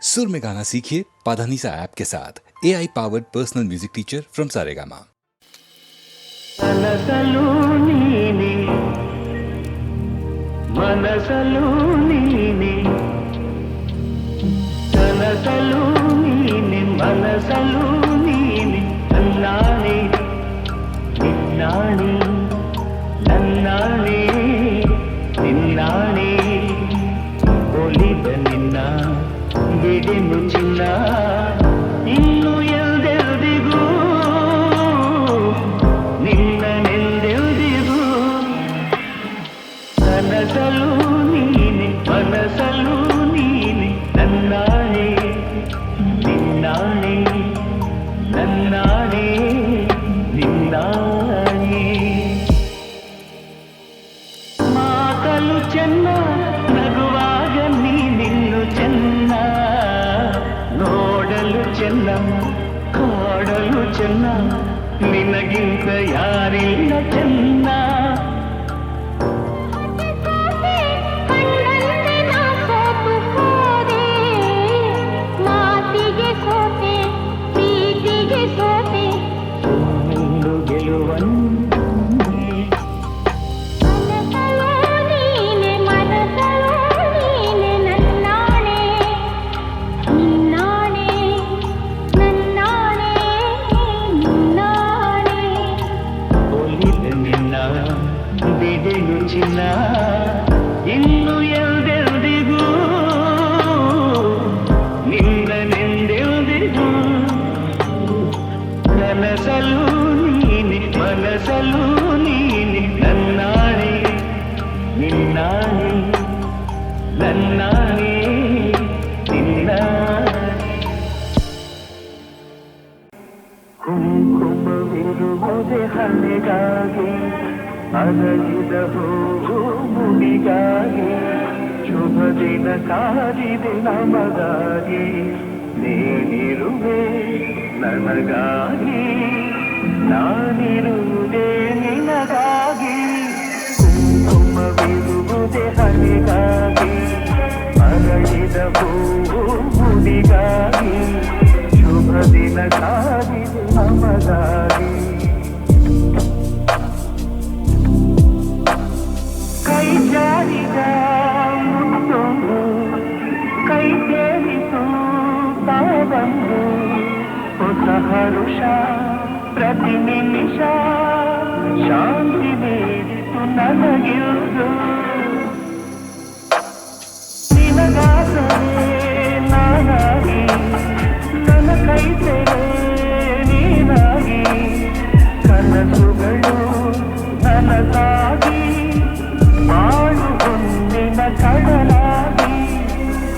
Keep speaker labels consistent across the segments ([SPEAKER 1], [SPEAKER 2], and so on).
[SPEAKER 1] सुर में गाना सीखिए पाधानीसा ऐप के साथ AI powered personal music teacher from Saregama.
[SPEAKER 2] మనసలు నీనే మనసలు నీనే కనసలు నీనే మనసలు నీనే నన్నానే నిన్నానే నన్నానే నిన్నానే ಒಲಿದ ನಿನ್ನ ಬಿಡೆನು ಚಿನ್ನ ಇನ್ನು ಎಲ್ದೆಲ್ದಿಗೂ ನಿನ್ನನೆಂದೆಲ್ದಿಗೂ ಕನಸಲು ನೀನೆ ಮನಸಲು ನೀನೆ ನನ್ನಾಣೆ ನಿನ್ನಾಣೆ ನನ್ನಾಣೆ ನಿನ್ನಾಣೆ ಮಾತಲು ಚೆನ್ನ ನಗುವಾಗ ನೀನಿನ್ನು ಚೆನ್ನ ನೋಡಲು ಚೆನ್ನ ಕಾಡಲು ಚೆನ್ನ ನಿನಗಿಂತ ಯಾರಿಲ್ಲ ಚೆನ್ನ ಬಿಡೆನು ಚಿನ್ನ ಇನ್ನು ಎಲ್ದೆಲ್ದಿಗೂ ನಿನ್ನನೆಂದೆಲ್ದಿಗೂ ಕನಸಲು ನೀನೆ ಮನಸಲು ನೀನೆ ನನ್ನಾಣೆ ನಿನ್ನಾಣೆ ನನ್ನಾಣೆ ಕುಂಕುಮವಿರುವುದೇ ಹಣೆಗಾಗಿ ಅರಳಿದ ಹೂವು ಮುಡಿಗಾಗಿ ಶುಭ ದಿನ ಕಾದಿದೆ ನಮಗಾಗಿ ನೀನಿರುವೆ ನನಗಾಗಿ ನಾನಿರುವುದೇ ನಿನಗಾಗಿ ಕುಂಕುಮವಿರುವುದೇ ಹಣೆಗಾಗಿ ಅರಳಿದ ಹೂವು ಮುಡಿಗಾಗಿ ಶುಭ ದಿನ ಕಾದಿದೆ ನಮಗಾಗಿ ಕೈ ಜಾರಿದ ಮುತ್ತೊಂದು ಕೈ ಸೇರಿತು ತಾವಂದು ಹೊಸ ಹರುಷ ಪ್ರತಿ ನಿಮಿಷ ಶಾಂತಿ ನೀಡಿತು ನನಗಿರುವುದು ನಿನಗಾಸರೆ ನಾನಾಗಿ ನನ್ನ ಕೈ ಸೇರೆ ನೀನಾಗಿ ಕನಸುಗಳು ನನಗಾಗಿ ಬಾಳು ಹೊನ್ನಿನ ಕಡಲಾಗಿ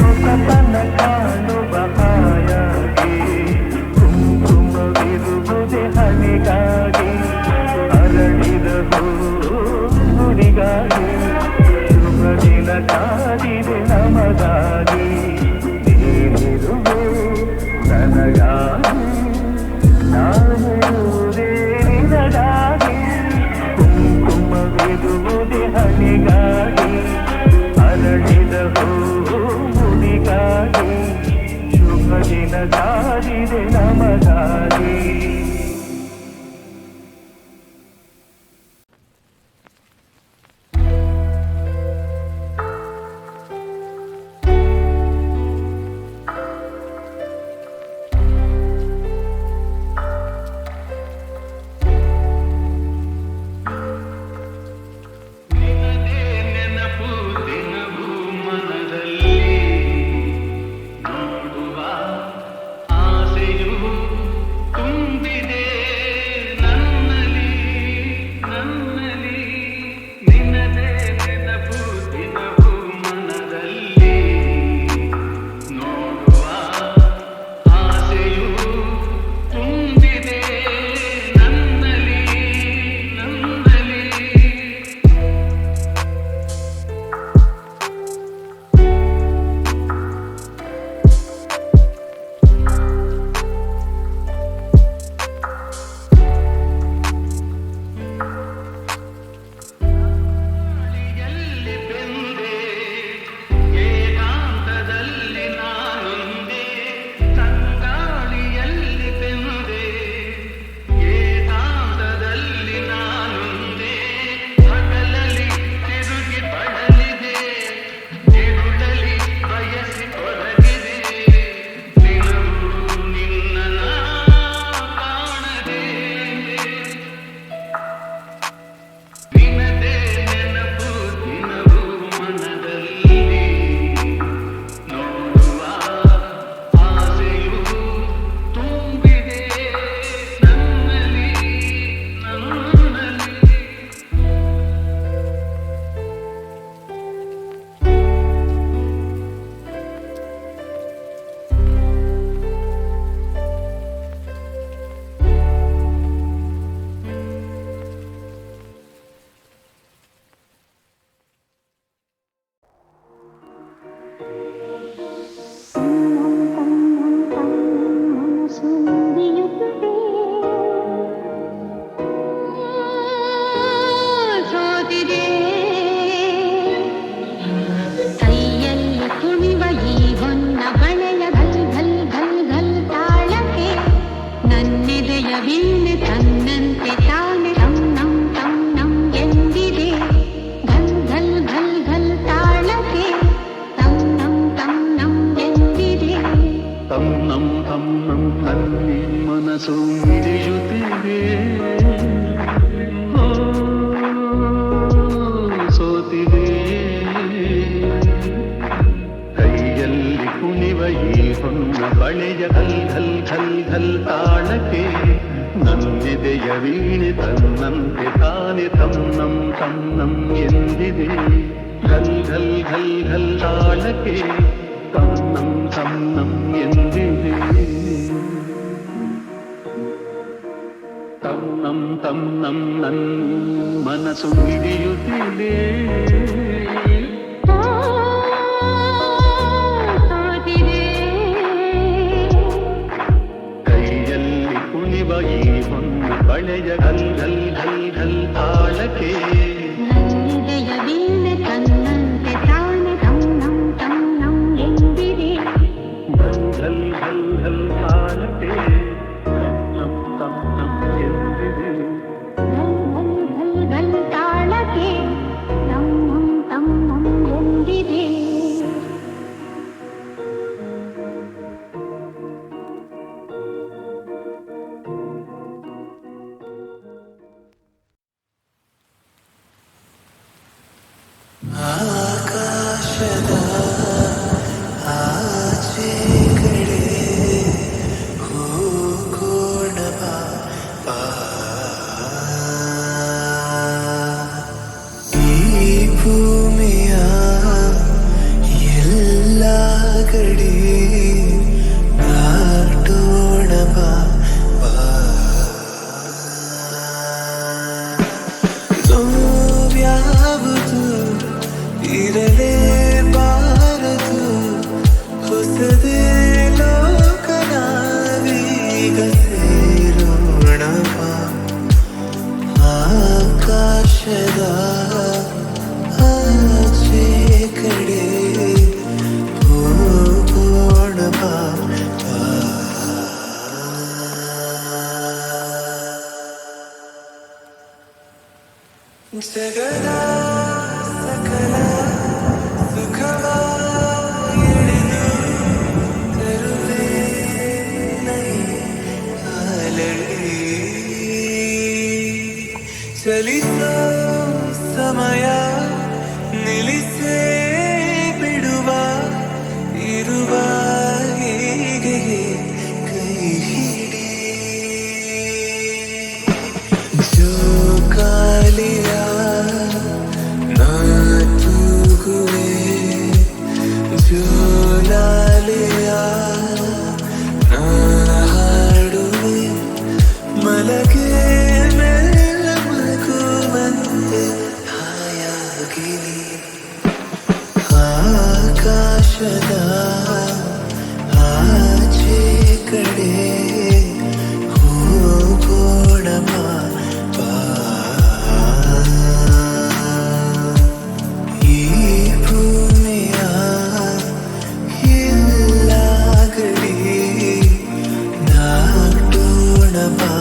[SPEAKER 2] ಹೊಸತನ ಕಾಣುವ ಹಾಯಾಗಿ ಕುಂಕುಮವಿರುವುದೇ ಹಣೆಗಾಗಿ ಅರಳಿದ ಹೂವಿಗಾಗಿ ಶುಭ ದಿನ ಕಾದಿದೆ ನಮಗಾಗಿ ನೀನಿರುವೆ ನನಗಾಗಿ ನಾನಿರುವುದೇ ನಿನಗಾಗಿ ಕುಂಕುಮವಿರುವುದೇ ಹಣೆಗಾಗಿ ಅರಳಿದ ಹೂವಿಗಾಗಿ ಶುಭ ದಿನ ಕಾದಿದೆ ನಮಗಾಗಿ ನೋಡುವ ಆಸೆಯು
[SPEAKER 3] ತಮ್ಮಂ ನನ್ನಿ ಮನಸ್ಸು ಮಿಡಿಯುತ್ತಿದೆ. ಓ, ಸೋತಿದೆ. ಕೈಯಲ್ಲಿ ಕುಣಿವ ಈ ಹೊನ್ನ ಬಳೆಯ ಘಲ್ ಘಲ್ ಘಲ್ ಘಲ್ ತಾಳಕ್ಕೆ ನನ್ನೆದೆಯ ವೀಣೆ ತನ್ನಂತೆ ತಾನೆ ತನ್ನಂ ತನ್ನಂ ಎಂದಿದೆ. ಘಲ್ ಘಲ್ ಘಲ್ ಘಲ್ ತಾಳಕ್ಕೆ ತನ್ನಂ ತನ್ನಂ ಎಂದಿದೆ. ತನ್ನಂ ತನ್ನಂ ನನ್ ಮನಸ್ಸು ಹಿಡಿಯುತ್ತಿದೆ. ಕೈಯಲ್ಲಿ ಕುಣಿವ ಈ ಹೊನ್ನ ಬಳೆಯ ಘಲ್ ಘಲ್ ಘಲ್ ಘಲ್ ತಾಳಕ್ಕೆ
[SPEAKER 4] ನನ್ನೆದೆಯ ವೀಣೆ ತನ್ನಂತೆ ತಾನೆ ತನ್ನಂ ತನ್ನಂ ಎಂದಿದೆ.
[SPEAKER 3] ಘಲ್ ಘಲ್ ಘಲ್ ಘಲ್ ತಾಳಕ್ಕೆ ತನ್ನಂ ತನ್ನಂ ಎಂದಿದೆ.
[SPEAKER 4] ಘಲ್ ಘಲ್ ತಾಳಕ್ಕೆ ತನ್ನಂ ತನ್ನಂ ಎಂದಿದೆ.
[SPEAKER 5] ಆಕಾಶದ ಆಚೆ ಕಡೆ ಹೋಗೋಣ ಬಾ. ಈ ಭೂಮಿಯ ಎಲ್ಲ ಕಡೆ ದಾಟೋಣ ಬಾ. ನೋವ್ಯಾವುದು ಇರಲೇಬಾರದು, ಹೊಸದೇ ಲೋಕ ನಾವೀಗ ಸೇರೋಣ ಬಾ. ಆಕಾಶದ ಆಚೆ ಕಡೆ ಹೋಗೋಣ ಬಾ. ಜಗದ ಸಕಲ ಸುಖವ ಎಳೆದು ತರುವೆ ನೈ ಅಲಳಿ. ಚಲಿಸೋ ಸಮಯ ನಿಲ್ಲಿಸೇ ಬಿಡುವ ಇರುವ ಹೀಗೆ ಕೈ ಹಿಡಿ. ಜೋಕಾಲಿಯ ನಾ ತೂಗುವೆ, ಜೋಲಾಲಿಯ ನಾ ಹಾಡುವೆ. ಮಲಗೆ ಮೆಲ್ಲ ಮಗುವಂತೆ ಹಾಯಾಗಿ ನೀ. ಆಕಾಶದ ಆಚೆ ಕಡೆ ಹೋಗೋಣ ಬಾ. ಈ ಭೂಮಿಯ ಎಲ್ಲ ಕಡೆ ದಾಟೋಣ ಬಾ.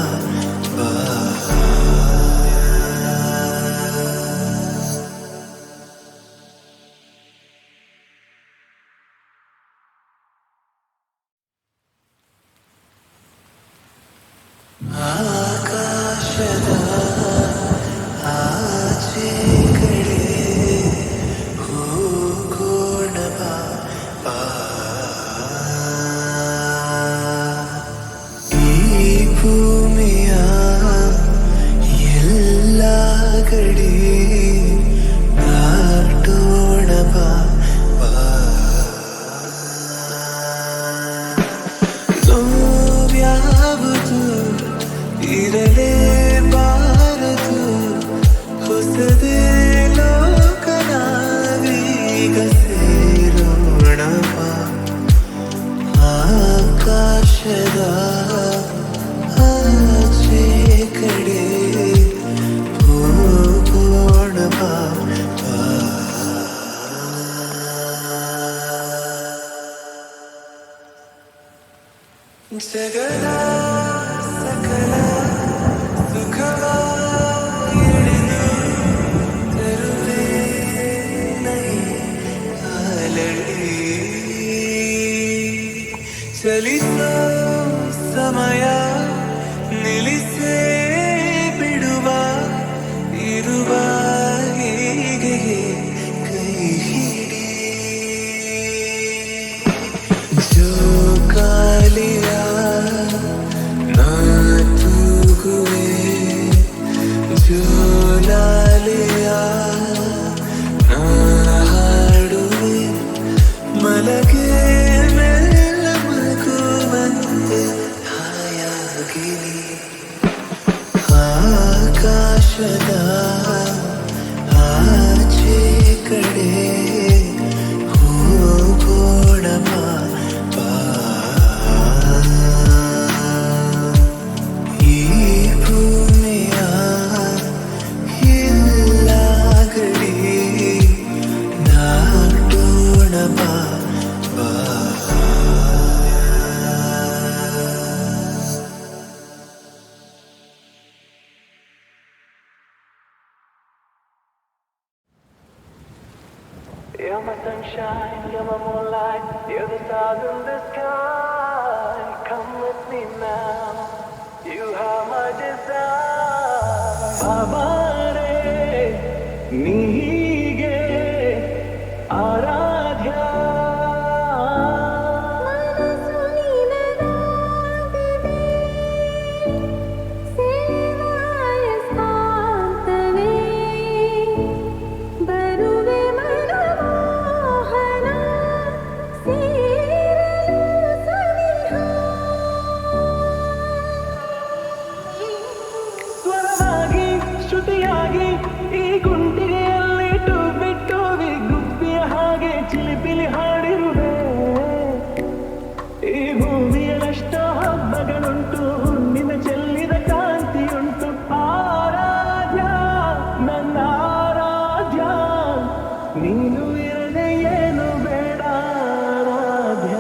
[SPEAKER 5] ಆಕಾಶದ ಆಚೆ ಕಡೆ ಹೋಗೋಣ ಬಾ. ಈ ಭೂಮಿಯ ಎಲ್ಲ ಕಡೆ ದಾಟೋಣ ಬಾ. ನೋವ್ಯಾವುದು ಇರಲೇಬಾರದು, ಹೊಸದೇ ಲೋಕ ನಾವೀಗ ಸೇರೋಣ ಬಾ. ಆಕಾಶದ ಆಚೆ ಕಡೆ ಹೋಗೋಣ ಬಾ. ಜಗದ ಸಕಲ ಸುಖವ ಎಳೆದು ತರುವೆ ನೈ ಅಲಳಿ. ಚಲಿಸೋ ಸಮಯ ನಿಲ್ಲಿಸೇ ಬಿಡುವ ಇರುವ ಹೀಗೆ ಕೈ ಹಿಡಿ ಜೋಕಾಲಿಯ ನಾ ತೂಗುವೆ ಜೋಲಾಲಿಯ ನಾ ಹಾಡುವೆ ಮಲಗೆ ಮೆಲ್ಲ ಮಗುವಂತೆ ಹಾಯಾಗಿನಿ ಆಕಾಶದ ಆಚೆ ಕಡೆ ಹೋಗೋಣ ಬಾ ಈ ಭೂಮಿಯ ಎಲ್ಲ ಗಡಿ ದಾಟೋಣ ಬಾ
[SPEAKER 2] You're my sunshine, you're my moonlight, you're the stars in the sky. Come with me now, you have my desire. Amare, nihige, ಆರಾಧ್ಯ
[SPEAKER 4] ಮನಸ್ಸು ನಿನದಾಗಿದೆ ಸೇವಾಯ ಸ್ವಾಂತವೇ ಬರುವೆ ಮನಮೋಹನ ಸೇರಲು ಸನಿಹ
[SPEAKER 2] ಸ್ವರವಾಗಿ ಶ್ರುತಿಯಾಗಿ ಈ ಗುಂಡಿಗೆಯಲ್ಲಿ ಬಿಟ್ಟು ಗುಬ್ಬಿಯ ಹಾಗೆ ಚಿಲಿಪಿಲಿ ಹಾಡಿರುವೆ ಈ ಭೂಮಿಯಲ್ಲಷ್ಟೋ ಹಬ್ಬಗಳುಂಟು ನಿನ್ನ ಚೆಲ್ಲಿದ ಕಾಂತಿಯುಂಟು ಆರಾಧ್ಯ ನನ್ನ ಆರಾಧ್ಯ ನೀನು ಇರದೆ ಏನು ಬೇಡ ಆರಾಧ್ಯ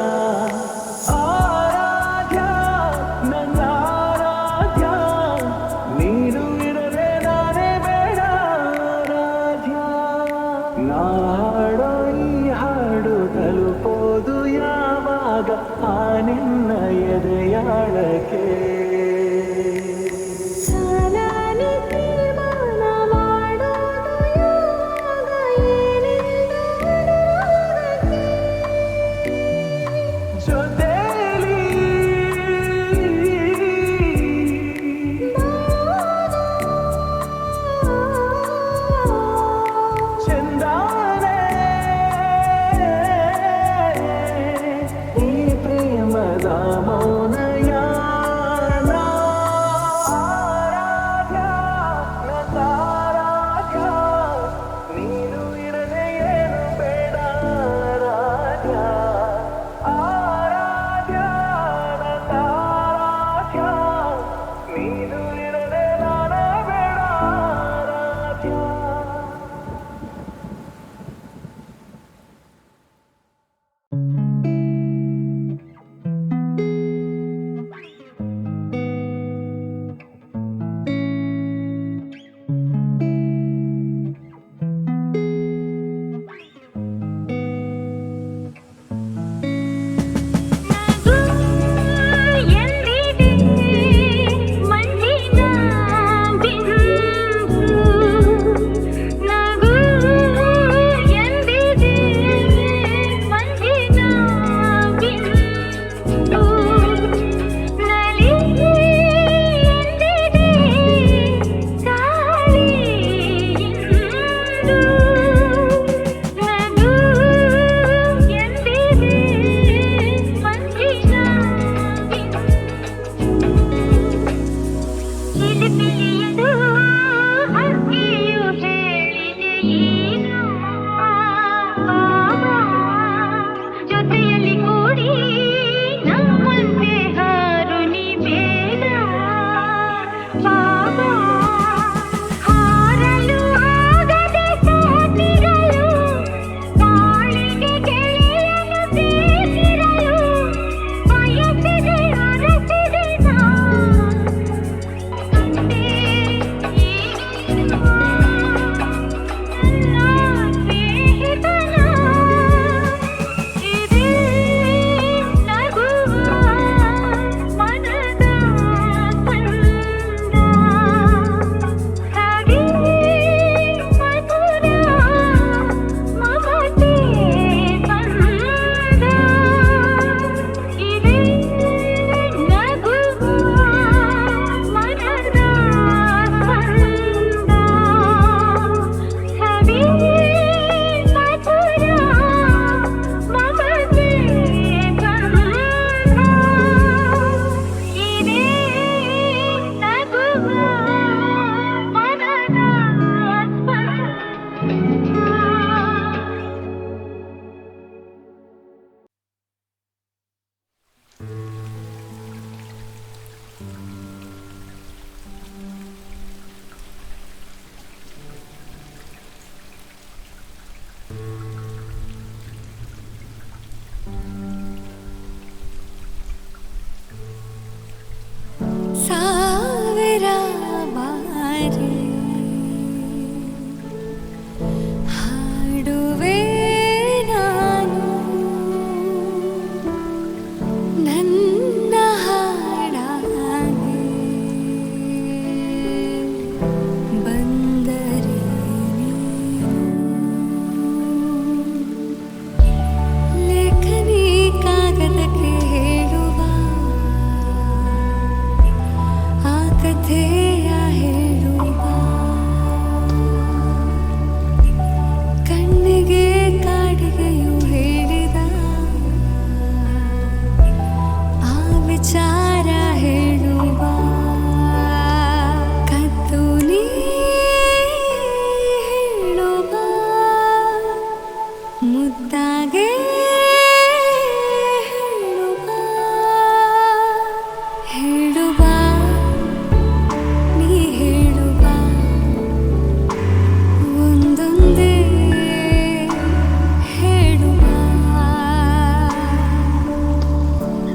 [SPEAKER 2] ಆರಾಧ್ಯ ನನ್ನ ಆರಾಧ್ಯ ನೀನು ಇರದೆ ನಾನೇ ಬೇಡ ಆರಾಧ್ಯ ನಾ ಹಾಡೋ ಈ ಹಾಡು ತಲುಪೋದು ಯಾವಾಗ ಆ ನಿನ್ನ ಎದೆಯಾಳಕ್ಕೆ
[SPEAKER 4] ಸಾಲಾಗಿ ತೀರ್ಮಾನ ಮಾಡೋದು ಯಾವಾಗ ಏನೆಂದು ಅನುರಾಗಕ್ಕೆ
[SPEAKER 2] ಜೊತೆಲಿ ಚಂದಾನೆ ಈ ಪ್ರೇಮದ ಮೌನಯಾನ ಆರಾಧ್ಯ ನನ್ನ ಆರಾಧ್ಯ ನೀನು ಇರದೆ ಏನು ಬೇಡ ಆರಾಧ್ಯ ಆರಾಧ್ಯ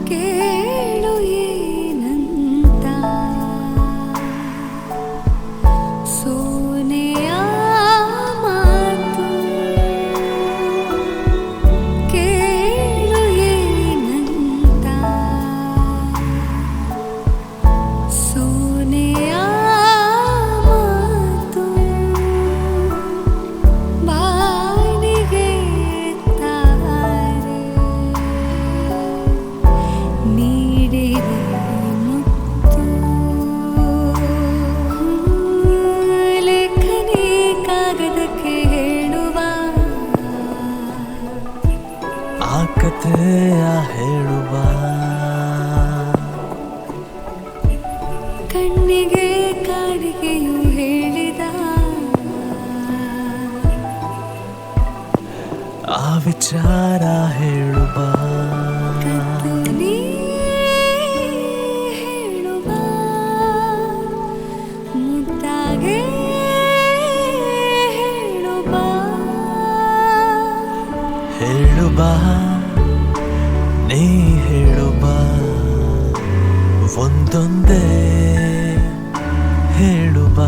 [SPEAKER 4] ಕೇಳು ಏನಂತ ಸೋನೆಯ ಮಾತು ಕೇಳು ಏನಂತ ಸೋನೆಯ ಮಾತು ಬಾನಿಗೆ ತಾರೆ ನೀಡಿದೆ ಮುತ್ತು ಲೇಖನಿ ಕಾಗದಕ್ಕೆ ಹೇಳುವ
[SPEAKER 5] ಆ ಕಥೆಯ ಹೇಳುವ
[SPEAKER 4] ಕಣ್ಣಿಗೆ ಕಾಡಿಗೆಯು ಹೇಳಿದ
[SPEAKER 5] ಆ ವಿಚಾರ ಹೇಳುವ
[SPEAKER 4] ಕತ್ತಲಿ ಹೇಳುವ ಮುದ್ದಾಗೆ ಹೇಳುವ
[SPEAKER 5] ಹೇಳುವ ನೀ ಹೇಳುವ ಒಂದೊಂದೇ ಹೇಳುವ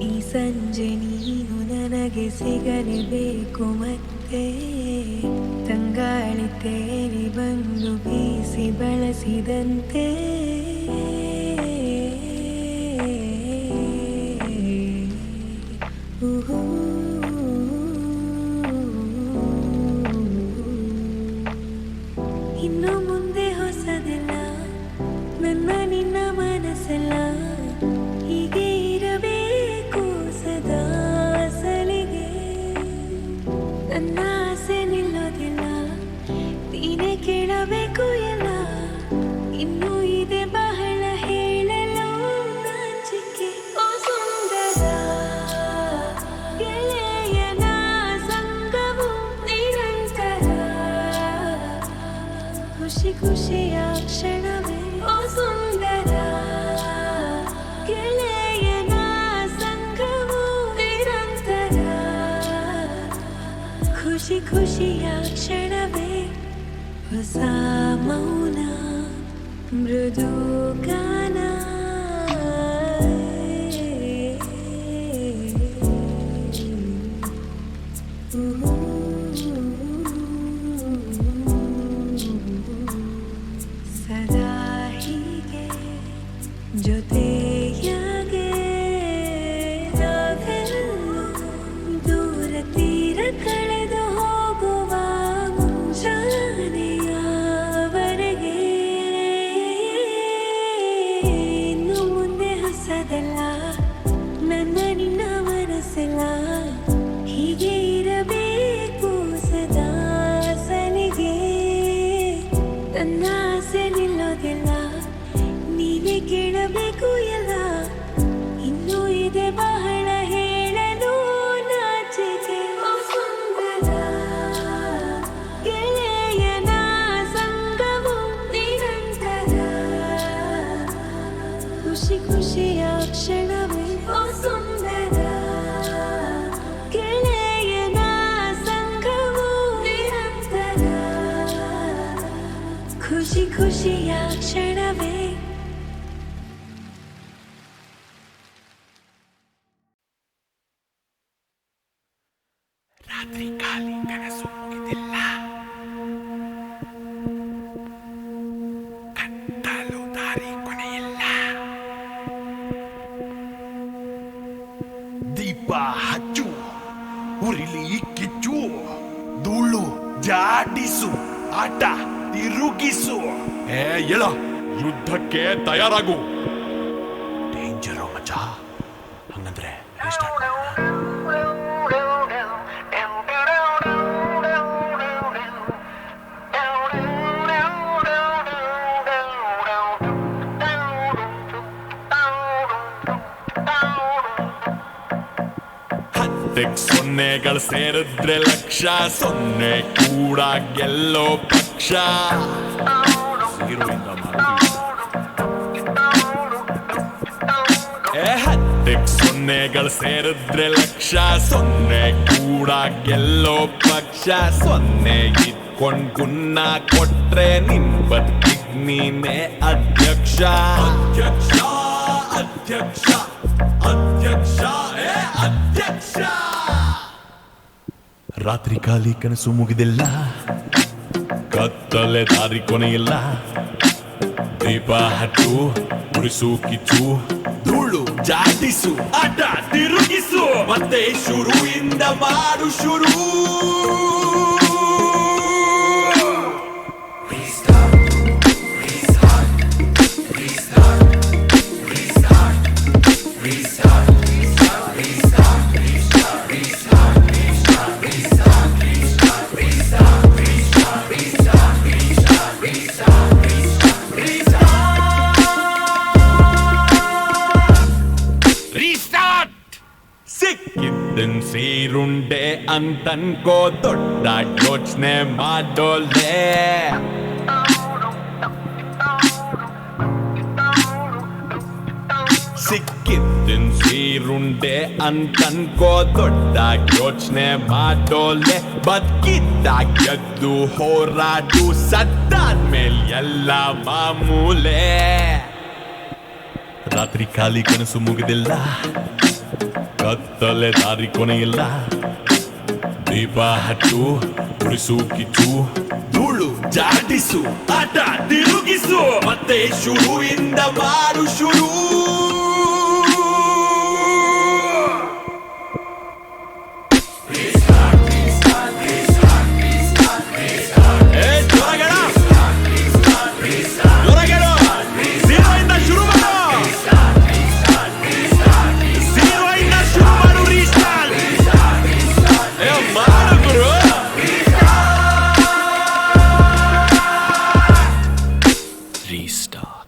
[SPEAKER 4] ಈ ಸಂಜೆ ನೀನು ನನಗೆ ಸಿಗಲೇಬೇಕು ಮತ್ತೆ ತಂಗಾಳಿ ತೇಲಿ ಬಂದು ಬೀಸಿ ಬಳಸಿದಂತೆ ಊಹೂ. ಇನ್ನು ಮುಂದೆ ಹೊಸದೆಲ್ಲ ನನ್ನ ನಿನ್ನ ಮನಸ್ಸೆಲ್ಲ ಹೀಗೆ ಇರಬೇಕು ಸದಾ ಸಲಿಗೆ ನನ್ನ ಆಸೆ ನಿಲ್ಲೋದಿಲ್ಲ ನೀನೇ ಕೇಳಬೇಕು ಎಲ್ಲ ಇನ್ನೂ ಇದೆ ಬಹಳ ಹೇಳಲು ನಾಚಿಕೆ ಓ ಸುಂದರ ಗೆಳೆಯನ ಸಂಗವು ನಿರಂತರ ಖುಷಿ ಖುಷಿಯ ಕ್ಷಣವೇ ಓ ಸುಂದರ ಗೆಳೆಯನ ಸಂಗವು ನಿರಂತರ ಖುಷಿ ಖುಷಿಯ ಕ್ಷಣವೇ ಹೊಸ ಮೌನ ಮೃದು ಗಾನ ಸದಾ ಹೀಗೆ ಜೊತೆಯಾಗೆ ನಾವೆಲ್ಲೂ ದೂರ ತೀರ ಕಳೆದು ಹೋಗುವ ಮುಂಜಾನೆಯವರೆಗೆ ಇನ್ನು ಮುಂದೆ ಹೊಸದೆಲ್ಲ ನನ್ನ ನಿನ್ನ ಮನಸ್ಸೆಲ್ಲ ಹೀಗೆ ಇರಬೇಕು ಸದಾ ಸಲಿಗೆ ನನ್ನ ಆಸೆ ನಿಲ್ಲೋದಿಲ್ಲ ನೀನೇ ಕೇಳಬೇಕು ಎಲ್ಲ ಇನ್ನೂ ಇದೆ ಬಹಳ ಹೇಳಲು ನಾಚಿಕೆ ಓ ಸುಂದರ ಗೆಳೆಯನ ಸಂಗವು ನಿರಂತರ ಖುಷಿ ಖುಷಿಯ ಕ್ಷಣವೇ ಓ ಸುಂದರ ಗೆಳೆಯನ ಸಂಗವು ನಿರಂತರ ಖುಷಿ ಖುಷಿಯ ಕ್ಷಣವೇ
[SPEAKER 6] ರಾತ್ರಿ ಖಾಲಿ ಕನಸು ಮುಗಿದಿಲ್ಲ ಕತ್ತಲು ದಾರಿ ಕೊನೆಯಿಲ್ಲ ದೀಪ ಹಚ್ಚು ಉರಿಲಿ ಕಿಚ್ಚು ಧೂಳು ಜಾಡಿಸು ಆಟ ತಿರುಗಿಸು ಹೇಳ ಯುದ್ಧಕ್ಕೆ ತಯಾರಾಗು ಡೇಂಜರು ಮಚ್ಚ ಹಂಗಂದ್ರೆ restart ಮಾಡೋಣ? ಹತ್ತಕ್ಕೆ ಸೊನ್ನೆಗಳು ಸೇರಿದ್ರೆ ಲಕ್ಷ, ಸೊನ್ನೆ ಕೂಡ ಗೆಲ್ಲೋ ಪಕ್ಷ. ಹತ್ತಕ್ಕೆ ಸೊನ್ನೆಗಳು ಸೇರಿದ್ರೆ ಲಕ್ಷ, ಸೊನ್ನೆ ಕೂಡ ಗೆಲ್ಲೋ ಪಕ್ಷ. ಸೊನ್ನೆ ಇಟ್ಕೊಂಡ್ ಗುನ್ನ ಕೊಟ್ರೆ ನಿನ್ ಬದುಕಿಗ್ ನೀನೇ ಅಧ್ಯಕ್ಷ. ಅಧ್ಯಕ್ಷ ಅಧ್ಯಕ್ಷ ಅಧ್ಯಕ್ಷ ಅಧ್ಯಕ್ಷ. ರಾತ್ರಿ ಖಾಲಿ ಕನಸು ಮುಗಿದಿಲ್ಲ, ಕತ್ತಲೆ ದಾರಿ ಕೊನೆಯಿಲ್ಲ. ದೀಪ ಹಟ್ಟು ಉರಿಸು ಕಿಚ್ಚು, ಧೂಳು ಜಾಟಿಸು, ಆಟ ತಿರುಗಿಸು, ಮತ್ತೆ ಶುರುವಿಂದ ಮಾಡು ಶುರು. ಸಿಕ್ಕಿದ್ದನ್ ಸೀರುಂಡೆ ಅಂತನ್ಕೋ, ದೊಡ್ಡ ಯೋಚನೆ ಮಾಡೋಲೆ. ಸಿಕ್ಕಿದ್ದನ್ ಸೀರುಂಡೆ ಅಂತನ್ಕೋ, ದೊಡ್ಡ ಯೋಚನೆ ಮಾಡೋಲೆ. ಬದುಕಿದ್ದಾಗ ಎದ್ದು ಹೋರಾಡು, ಸತ್ತಾದ್ಮೇಲೆ ಎಲ್ಲ ಮಾಮೂಲೆ. ರಾತ್ರಿ ಖಾಲಿ ಕನಸು ಮುಗಿದಿಲ್ಲ, ಕತ್ತಲೆ ದಾರಿ ಕೊನೆಯಿಲ್ಲ. ದೀಪ ಹಟ್ಟು ಉರಿಸು ಕಿಚ್ಚು, ಧೂಳು ಜಾಟಿಸು, ಆಟ ತಿರುಗಿಸು, ಮತ್ತೆ ಶುರುವಿಂದ ಮಾಡು ಶುರು.
[SPEAKER 5] Restart.